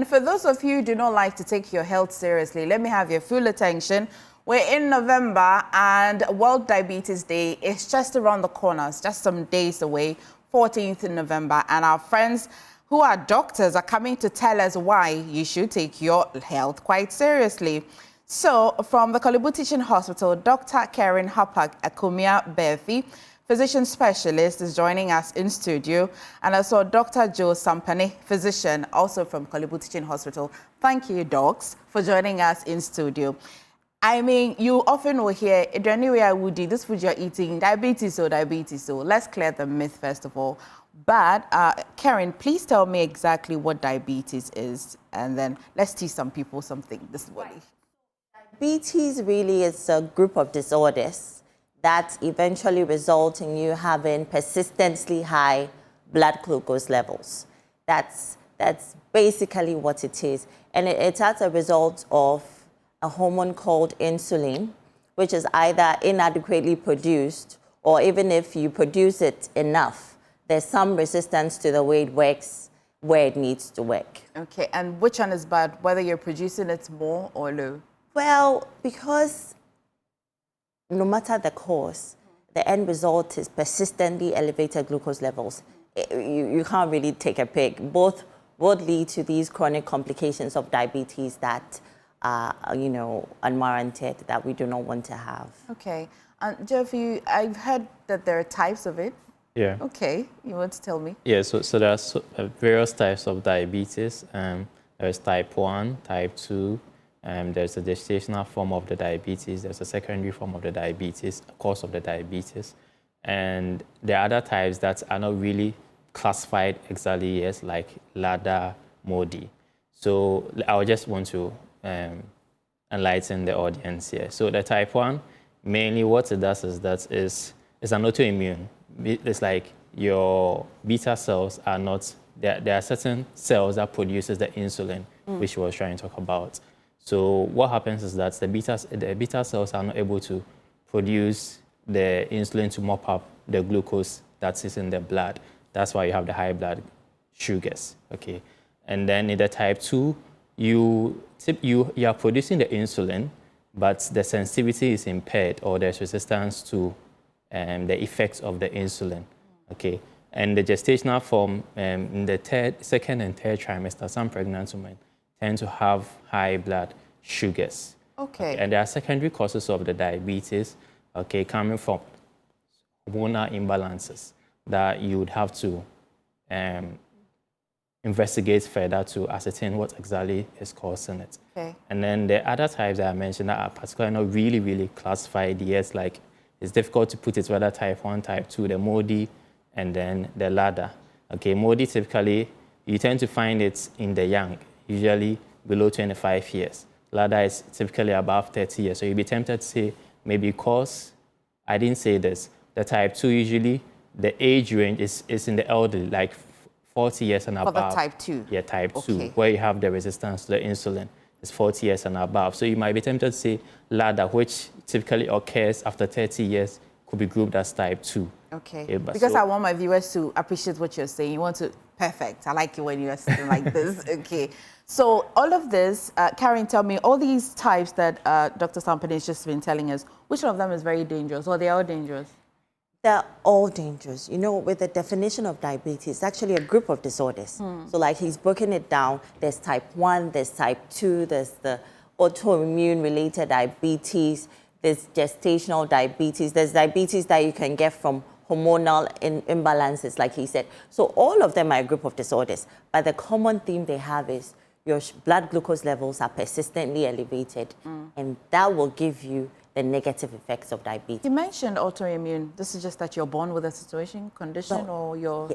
And for those of you who do not like to take your health seriously, let me have your full attention. We're in November and World Diabetes Day is just around the corner. It's just some days away, 14th in November. And our friends who are doctors are coming to tell us why you should take your health quite seriously. So from the Kolebu Teaching Hospital, Dr. Karen Hapak Akumia Berfi, physician specialist, is joining us in studio, and also Dr. Joe Sampane, physician, also from Kolebu Teaching Hospital. Thank you, docs, for joining us in studio. I mean, you often will hear, anyway, Woody, this food you're eating, diabetes or diabetes. So let's clear the myth first of all. But Karen, please tell me exactly what diabetes is, and then let's teach some people something this morning. Diabetes really is a group of disorders that eventually result in you having persistently high blood glucose levels. That's basically what it is. And it's as a result of a hormone called insulin, which is either inadequately produced, or even if you produce it enough, there's some resistance to the way it works where it needs to work. Okay, and which one is bad, whether you're producing it more or low? Well, because no matter the cause, the end result is persistently elevated glucose levels. You can't really take a pick. Both would lead to these chronic complications of diabetes that are, unwarranted, that we do not want to have. Okay. And Jeff, I've heard that there are types of it. Yeah. Okay. You want to tell me? Yeah, so there are various types of diabetes. There's type 1, type 2. There's a gestational form of the diabetes. There's a secondary form of the diabetes, a cause of the diabetes. And there are other types that are not really classified exactly as like LADA, MODY. So I just want to enlighten the audience here. So the type 1, mainly what it does is that it's an autoimmune. It's like your beta cells are not, there are certain cells that produces the insulin, which we were trying to talk about. So what happens is that the beta cells are not able to produce the insulin to mop up the glucose that is in the blood. That's why you have the high blood sugars, okay? And then in the type 2, you are producing the insulin, but the sensitivity is impaired, or there's resistance to the effects of the insulin, okay? And the gestational form, in the second and third trimester, some pregnant women tend to have high blood sugars. Okay. And there are secondary causes of the diabetes, okay, coming from hormonal imbalances that you would have to investigate further to ascertain what exactly is causing it. Okay. And then the other types that I mentioned that are particularly not really classified yet, like it's difficult to put it whether type 1, type 2, the MODY, and then the LADA. Okay, MODY typically, you tend to find it in the young, usually below 25 years. LADA is typically above 30 years. So you'd be tempted to say, maybe because I didn't say this, the type 2 usually, the age range is in the elderly, like 40 years and above. For the type 2? Yeah, type 2, Okay. where you have the resistance to the insulin. It's 40 years and above. So you might be tempted to say LADA, which typically occurs after 30 years, could be grouped as type 2. Okay. Yeah, Because I want my viewers to appreciate what you're saying. You want to, perfect. I like it when you're saying like this. Okay. So all of this, Karen, tell me, all these types that Dr. Sampane has just been telling us, which one of them is very dangerous, or they're all dangerous? They're all dangerous. You know, with the definition of diabetes, it's actually a group of disorders. So like he's broken it down. There's type 1, there's type 2, there's the autoimmune related diabetes, there's gestational diabetes, there's diabetes that you can get from hormonal imbalances, like he said. So all of them are a group of disorders. But the common theme they have is your blood glucose levels are persistently elevated, and that will give you the negative effects of diabetes. You mentioned autoimmune. This is just that you're born with a condition, or you're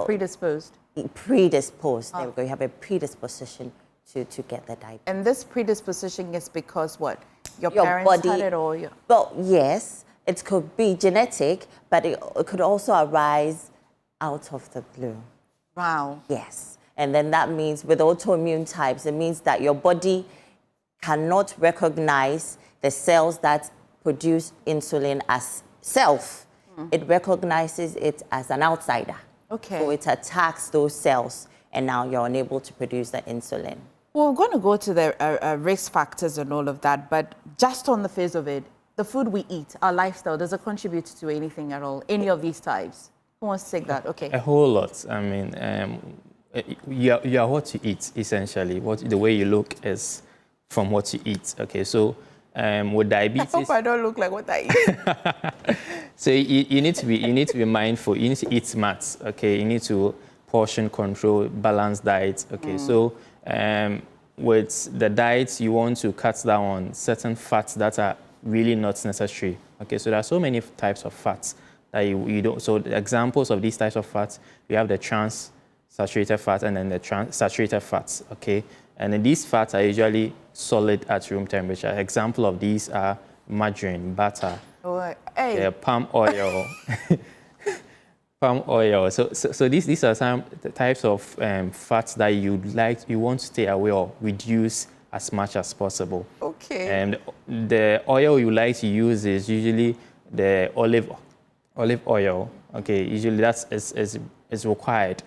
predisposed? Predisposed. There we go. You have a predisposition to get the diabetes. And this predisposition is because what? Your parents body had it, or your... Well, yes, it could be genetic, but it could also arise out of the blue. Wow. Yes. And then that means with autoimmune types, it means that your body cannot recognize the cells that produce insulin as self. It recognizes it as an outsider. Okay. So it attacks those cells, and now you're unable to produce the insulin. Well, we're going to go to the risk factors and all of that, but just on the face of it, the food we eat, our lifestyle, does it contribute to anything at all? Any of these types? Who wants to take that? Okay. A whole lot. I mean, you are what you eat, essentially. The way you look is from what you eat. Okay, so with diabetes, I hope I don't look like what I eat. so you need to be mindful. You need to eat smart. Okay, you need to portion control, balanced diet. Okay, so with the diet, you want to cut down on certain fats that are really not necessary. Okay, so there are so many types of fats that you don't. So the examples of these types of fats, we have the trans saturated fats and then the saturated fats. Okay, and then these fats are usually solid at room temperature. Example of these are margarine, butter, palm oil, palm oil. So these are some types of fats that you want to stay away or reduce as much as possible. Okay. And the oil you like to use is usually the olive oil. Okay, usually that is required.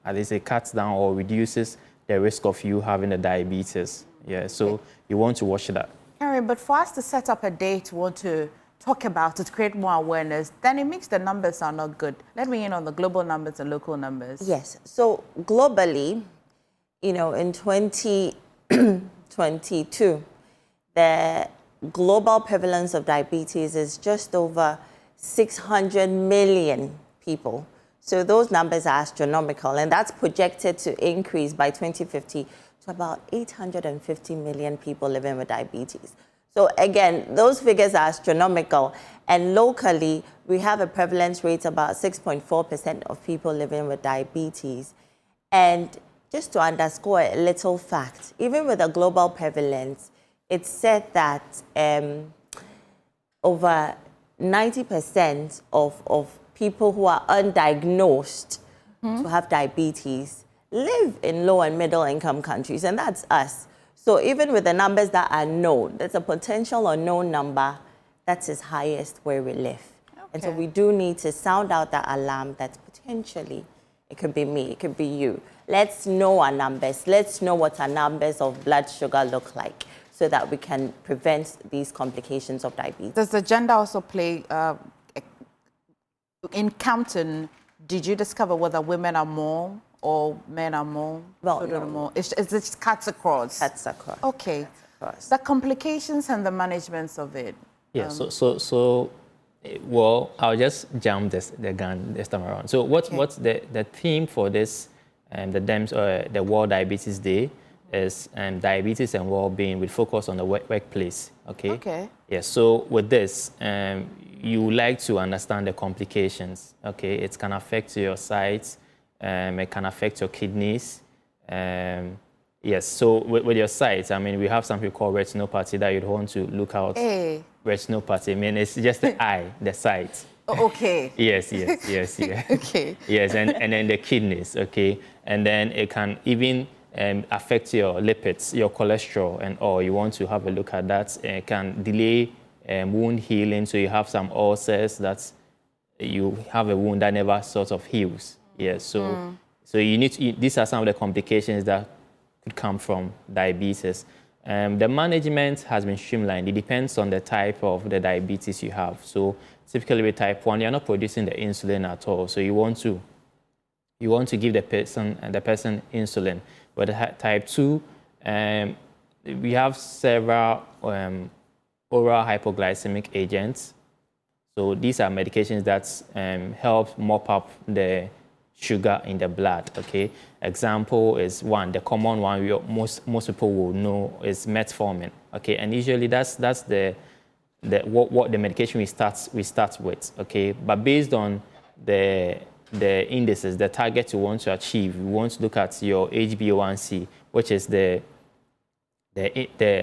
At least it cuts down or reduces the risk of you having the diabetes. Yeah, so you want to watch that. Henry, but for us to set up a day to want to talk about it, create more awareness, then it makes the numbers sound not good. Let me in on the global numbers and local numbers. Yes. So globally, in 2022, the global prevalence of diabetes is just over 600 million people. So those numbers are astronomical, and that's projected to increase by 2050 to about 850 million people living with diabetes. So again, those figures are astronomical, and locally, we have a prevalence rate about 6.4% of people living with diabetes. And just to underscore a little fact, even with a global prevalence, it's said that over 90% of people who are undiagnosed to have diabetes live in low and middle income countries, and that's us. So even with the numbers that are known, there's a potential unknown number that's as highest where we live. Okay. And so we do need to sound out that alarm that potentially it could be me, it could be you. Let's know our numbers. Let's know what our numbers of blood sugar look like so that we can prevent these complications of diabetes. Does the gender also play? In Campton, did you discover whether women are more or men are more? Well, no. More? It's just cuts across. Cuts across. Okay. Cuts across. The complications and the management of it. Yeah. Well, I'll just jump the gun this time around. So what's the theme for this the World Diabetes Day is diabetes and well-being with focus on the workplace. Okay. Okay. Yeah. So with this, you like to understand the complications. Okay. It can affect your sight. It can affect your kidneys. Yes. So with your sight, I mean, we have something called retinopathy that you'd want to look out. Hey. Retinopathy. I mean, it's just the eye, the sight. Oh, okay. Yes. Okay. Yes, and then the kidneys. Okay, and then it can even affect your lipids, your cholesterol, and all. You want to have a look at that. It can delay wound healing, so you have some ulcers that you have a wound that never sort of heals. Yes, so you need to. These are some of the complications that could come from diabetes. The management has been streamlined. It depends on the type of the diabetes you have. So typically with type 1, you're not producing the insulin at all. So you want to give the person insulin. But type 2, we have several oral hypoglycemic agents. So these are medications that help mop up the sugar in the blood. Okay, example is one, the common one most people will know is metformin. Okay, and usually that's the medication we start with. Okay, but based on the indices, the target you want to achieve, you want to look at your HbA1c, which is the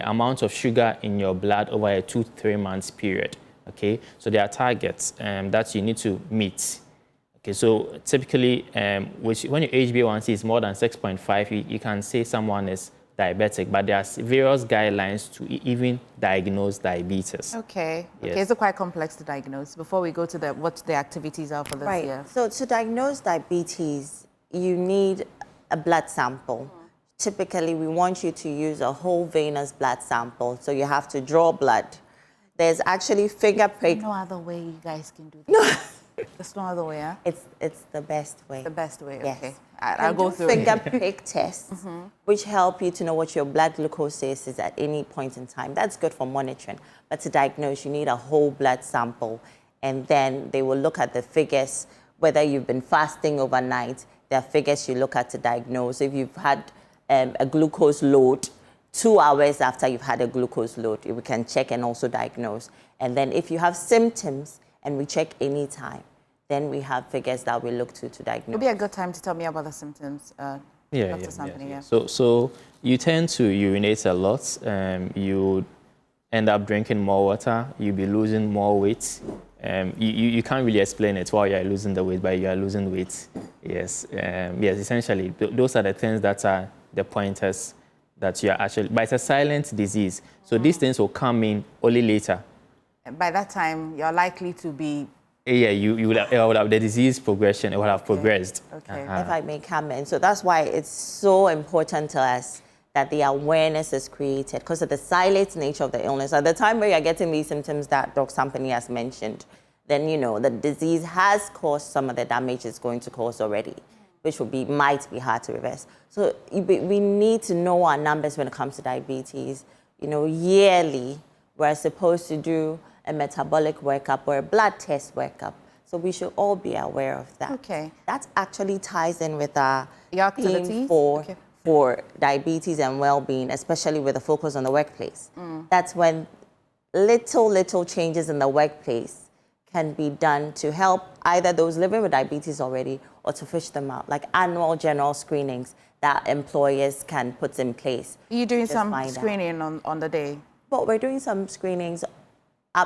amount of sugar in your blood over a 2 to 3 months period. Okay, so there are targets that you need to meet. Okay, so typically, when your HbA1c is more than 6.5, you can say someone is diabetic, but there are various guidelines to even diagnose diabetes. Okay. Yes. Okay, it's quite complex to diagnose. Before we go to what the activities are for this year. So to diagnose diabetes, you need a blood sample. typically we want you to use a whole venous blood sample. So you have to draw blood. There's actually finger prick. No other way you guys can do that. There's no other way, huh? It's the best way. The best way, Yes. okay. I'll go through finger it. prick tests, which help you to know what your blood glucose is at any point in time. That's good for monitoring. But to diagnose, you need a whole blood sample. And then they will look at the figures, whether you've been fasting overnight. There are figures you look at to diagnose. If you've had a glucose load, 2 hours after you've had a glucose load, we can check and also diagnose. And then if you have symptoms, and we check any time, then we have figures that we look to diagnose. It'll be a good time to tell me about the symptoms. Dr. Sampany, yeah. So you tend to urinate a lot. You end up drinking more water. You'll be losing more weight. You can't really explain it while you're losing the weight, but you are losing weight. Yes, yes. Essentially, those are the things that are the pointers that you are actually. But it's a silent disease, so these things will come in only later. By that time, you're likely to be... Yeah, you would have the disease progression, it would have progressed. Okay. If I may comment. So that's why it's so important to us that the awareness is created because of the silent nature of the illness. At the time where you're getting these symptoms that Dr. Sampany has mentioned, then, you know, the disease has caused some of the damage it's going to cause already, which might be hard to reverse. So we need to know our numbers when it comes to diabetes. You know, yearly, we're supposed to do a metabolic workup or a blood test workup. So we should all be aware of that. Okay. That actually ties in with our Your activities? theme for diabetes and well-being, especially with a focus on the workplace. That's when little changes in the workplace can be done to help either those living with diabetes already or to fish them out, like annual general screenings that employers can put in place. Are you doing Just some find out. screening on the day? But we're doing some screenings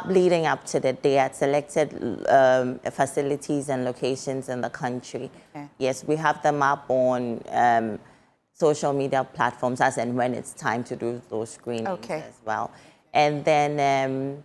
leading up to the day at selected facilities and locations in the country. Okay. Yes, we have them up on social media platforms as and when it's time to do those screenings as well. And then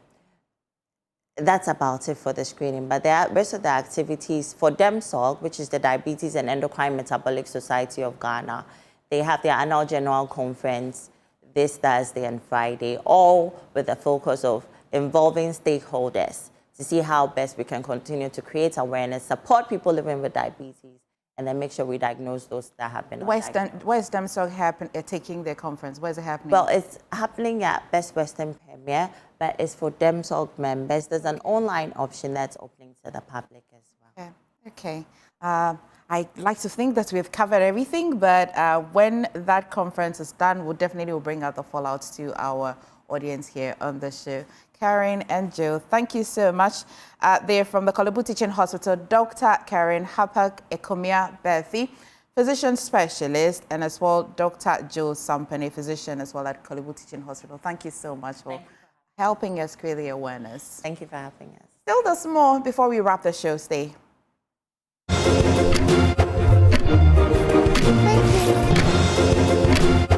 that's about it for the screening. But the rest of the activities for DEMSOG, which is the Diabetes and Endocrine Metabolic Society of Ghana, they have their annual general conference this Thursday and Friday, all with the focus of involving stakeholders to see how best we can continue to create awareness, support people living with diabetes, and then make sure we diagnose those that have been Where's DEMSOG taking their conference? Where's it happening? Well, it's happening at Best Western Premier, but it's for DEMSOG members. There's an online option that's opening to the public as well. Okay. I'd like to think that we've covered everything, but when that conference is done, we'll definitely bring out the fallouts to our audience here on the show. Karen and Joe, thank you so much. They're from the Kolebu Teaching Hospital, Dr. Karen Hapak Ekomia Berthi, physician specialist, and as well, Dr. Joe Sampany, physician as well at Kolebu Teaching Hospital. Thank you so much for helping us create the awareness. Thank you for having us. Still, there's more before we wrap the show. Stay. Thank you.